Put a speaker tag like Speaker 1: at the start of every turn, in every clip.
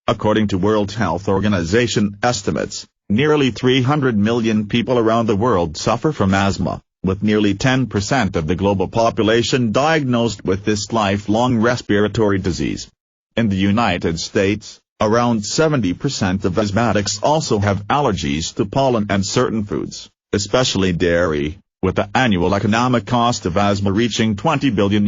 Speaker 1: According to World Health Organization estimates, nearly 300 million people around the world suffer from asthma, with nearly 10% of the global population diagnosed with this lifelong respiratory disease. In the United States, around 70% of asthmatics also have allergies to pollen and certain foods, especially dairy, with the annual economic cost of asthma reaching $20 billion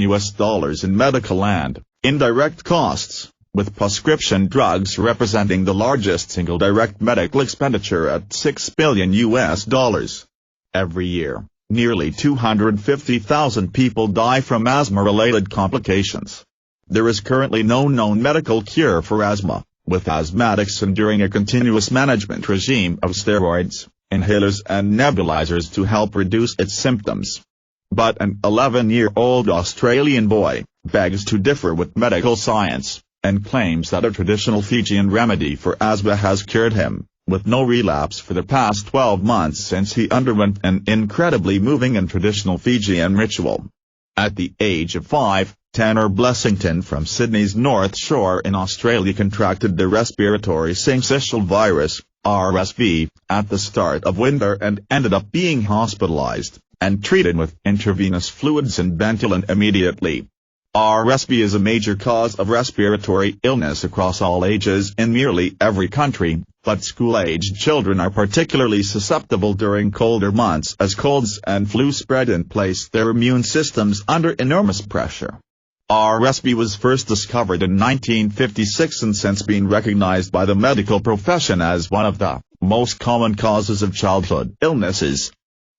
Speaker 1: in medical and indirect costs, with prescription drugs representing the largest single direct medical expenditure at $6 billion. Every year, nearly 250,000 people die from asthma-related complications. There is currently no known medical cure for asthma, with asthmatics enduring a continuous management regime of steroids, inhalers and nebulizers to help reduce its symptoms. But an 11-year-old Australian boy begs to differ with medical science, and claims that a traditional Fijian remedy for asthma has cured him, with no relapse for the past 12 months since he underwent an incredibly moving and traditional Fijian ritual. At the age of 5, Tanner Blessington from Sydney's North Shore in Australia contracted the respiratory syncytial virus, RSV, at the start of winter and ended up being hospitalized, and treated with intravenous fluids and ventolin immediately. RSV is a major cause of respiratory illness across all ages in nearly every country, but school-aged children are particularly susceptible during colder months as colds and flu spread and place their immune systems under enormous pressure. RSV was first discovered in 1956 and since been recognized by the medical profession as one of the most common causes of childhood illnesses.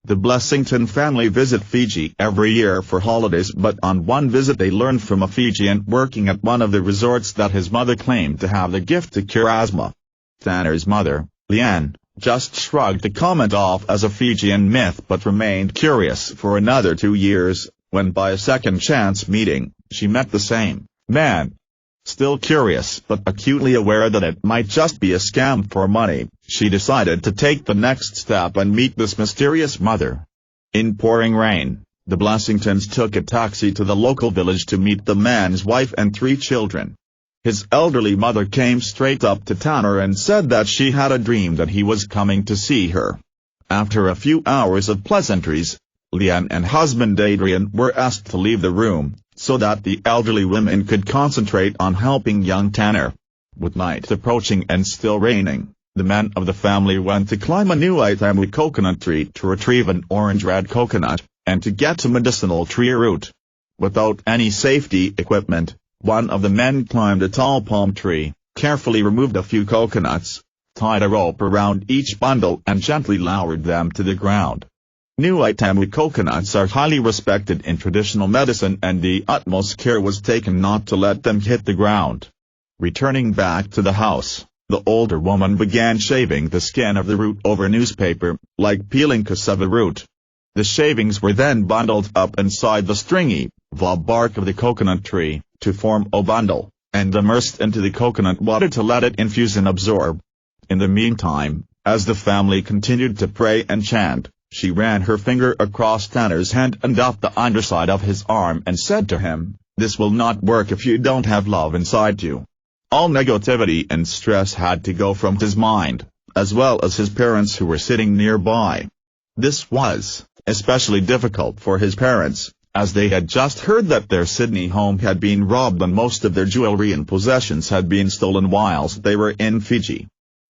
Speaker 1: The Blessington family visit Fiji every year for holidays, but on one visit they learned from a Fijian working at one of the resorts that his mother claimed to have the gift to cure asthma. Tanner's mother, Nia, just shrugged the comment off as a Fijian myth but remained curious for another 2 years, when by a second chance meeting, she met the same man. Still curious but acutely aware that it might just be a scam for money, she decided to take the next step and meet this mysterious mother. In pouring rain, the Blessingtons took a taxi to the local village to meet the man's wife and 3 children. His elderly mother came straight up to Tanner and said that she had a dream that he was coming to see her. After a few hours of pleasantries, Leanne and husband Adrian were asked to leave the room, so that the elderly women could concentrate on helping young Tanner. With night approaching and still raining, the men of the family went to climb a Nia Damutal coconut tree to retrieve an orange-red coconut, and to get a medicinal tree root. Without any safety equipment, one of the men climbed a tall palm tree, carefully removed a few coconuts, tied a rope around each bundle and gently lowered them to the ground. Nia Damutal coconuts are highly respected in traditional medicine and the utmost care was taken not to let them hit the ground. Returning back to the house, the older woman began shaving the skin of the root over newspaper, like peeling cassava root. The shavings were then bundled up inside the stringy, bark of the coconut tree, to form a bundle, and immersed into the coconut water to let it infuse and absorb. In the meantime, as the family continued to pray and chant, she ran her finger across Tanner's hand and up the underside of his arm and said to him, "This will not work if you don't have love inside you." All negativity and stress had to go from his mind, as well as his parents who were sitting nearby. This was especially difficult for his parents, as they had just heard that their Sydney home had been robbed and most of their jewelry and possessions had been stolen whilst they were in Fiji.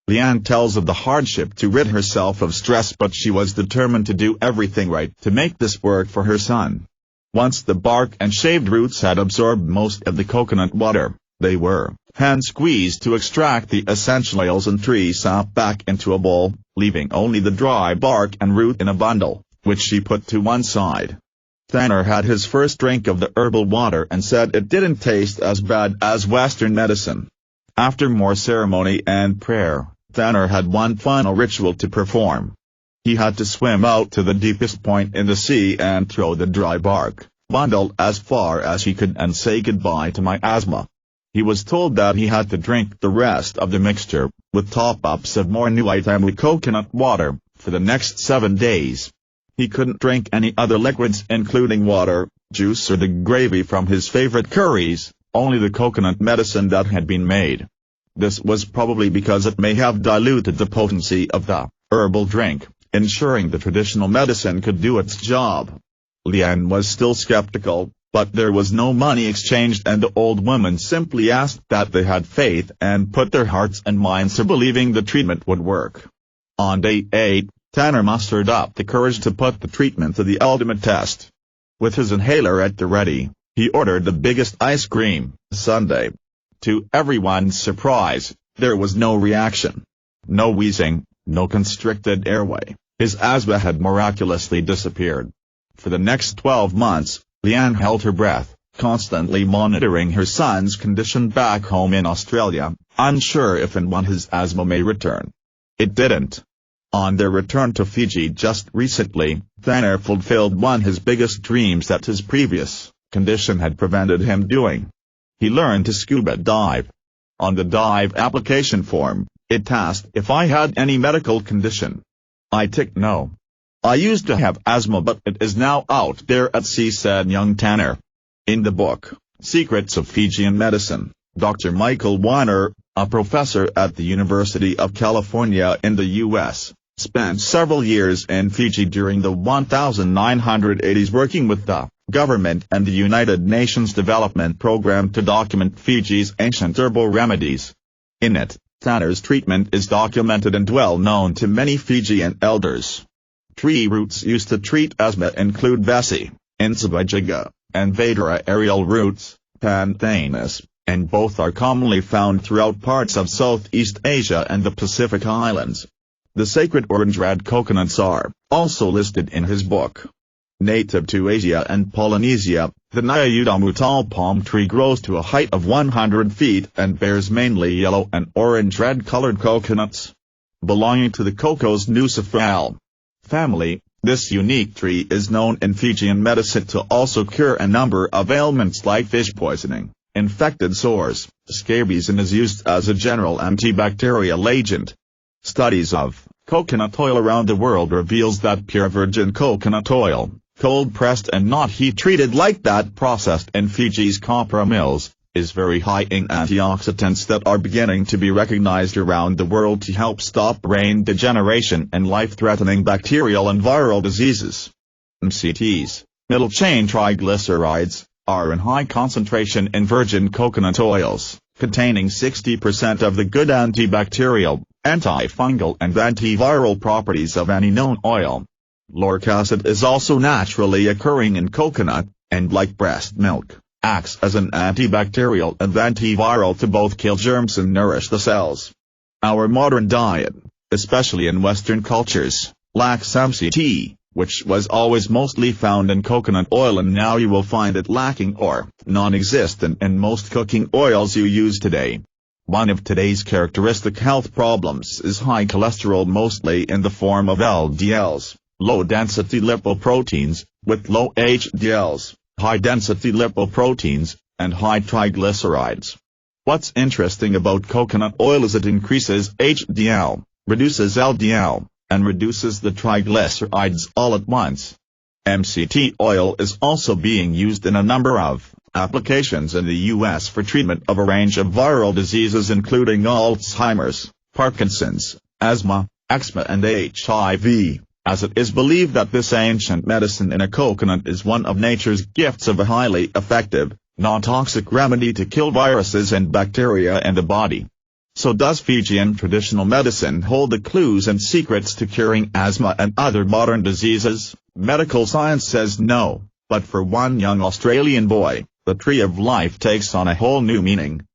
Speaker 1: Leanne tells of the hardship to rid herself of stress, but she was determined to do everything right to make this work for her son. Once the bark and shaved roots had absorbed most of the coconut water, they were hand-squeezed to extract the essential oils and tree sap back into a bowl, leaving only the dry bark and root in a bundle, which she put to one side. Tanner had his first drink of the herbal water and said it didn't taste as bad as Western medicine. After more ceremony and prayer, Tanner had one final ritual to perform. He had to swim out to the deepest point in the sea and throw the dry bark bundle as far as he could and say goodbye to my asthma. He was told that he had to drink the rest of the mixture, with top-ups of more Nia Damutal coconut water, for the next 7 days. He couldn't drink any other liquids including water, juice or the gravy from his favorite curries, only the coconut medicine that had been made. This was probably because it may have diluted the potency of the herbal drink, ensuring the traditional medicine could do its job. Lian was still skeptical, but there was no money exchanged and the old woman simply asked that they had faith and put their hearts and minds to believing the treatment would work. On day 8, Tanner mustered up the courage to put the treatment to the ultimate test. With his inhaler at the ready, he ordered the biggest ice cream sundae. To everyone's surprise, there was no reaction. No wheezing, no constricted airway. His asthma had miraculously disappeared. For the next 12 months, Lian held her breath, constantly monitoring her son's condition back home in Australia, unsure if and when his asthma may return. It didn't. On their return to Fiji just recently, Tanner fulfilled one of his biggest dreams that his previous condition had prevented him doing. He learned to scuba dive. On the dive application form, it asked if I had any medical condition. I ticked no. I used to have asthma but it is now out there at sea, said young Tanner. In the book, Secrets of Fijian Medicine, Dr. Michael Weiner, a professor at the University of California in the U.S., spent several years in Fiji during the 1980s working with the government and the United Nations Development Program to document Fiji's ancient herbal remedies. In it, Tanner's treatment is documented and well known to many Fijian elders. Tree roots used to treat asthma include Bessie, Insabajiga, and Vadera aerial roots, Panthanus, and both are commonly found throughout parts of Southeast Asia and the Pacific Islands. The sacred orange-red coconuts are also listed in his book. Native to Asia and Polynesia, the Nia Damutal palm tree grows to a height of 100 feet and bears mainly yellow and orange-red colored coconuts. Belonging to the Cocos nuciferale family, this unique tree is known in Fijian medicine to also cure a number of ailments like fish poisoning, infected sores, scabies, and is used as a general antibacterial agent. Studies of coconut oil around the world reveals that pure virgin coconut oil, cold-pressed and not heat-treated like that processed in Fiji's copra mills, is very high in antioxidants that are beginning to be recognized around the world to help stop brain degeneration and life-threatening bacterial and viral diseases. MCTs, middle-chain triglycerides, are in high concentration in virgin coconut oils, containing 60% of the good antibacterial, antifungal and antiviral properties of any known oil. Lauric acid is also naturally occurring in coconut, and like breast milk, acts as an antibacterial and antiviral to both kill germs and nourish the cells. Our modern diet, especially in Western cultures, lacks MCT, which was always mostly found in coconut oil, and now you will find it lacking or non-existent in most cooking oils you use today. One of today's characteristic health problems is high cholesterol, mostly in the form of LDLs, low-density lipoproteins, with low HDLs, high-density lipoproteins, and high triglycerides. What's interesting about coconut oil is it increases HDL, reduces LDL, and reduces the triglycerides all at once. MCT oil is also being used in a number of applications in the U.S. for treatment of a range of viral diseases including Alzheimer's, Parkinson's, asthma, eczema and HIV, as it is believed that this ancient medicine in a coconut is one of nature's gifts of a highly effective, non-toxic remedy to kill viruses and bacteria in the body. So does Fijian traditional medicine hold the clues and secrets to curing asthma and other modern diseases? Medical science says no, but for one young Australian boy, the tree of life takes on a whole new meaning.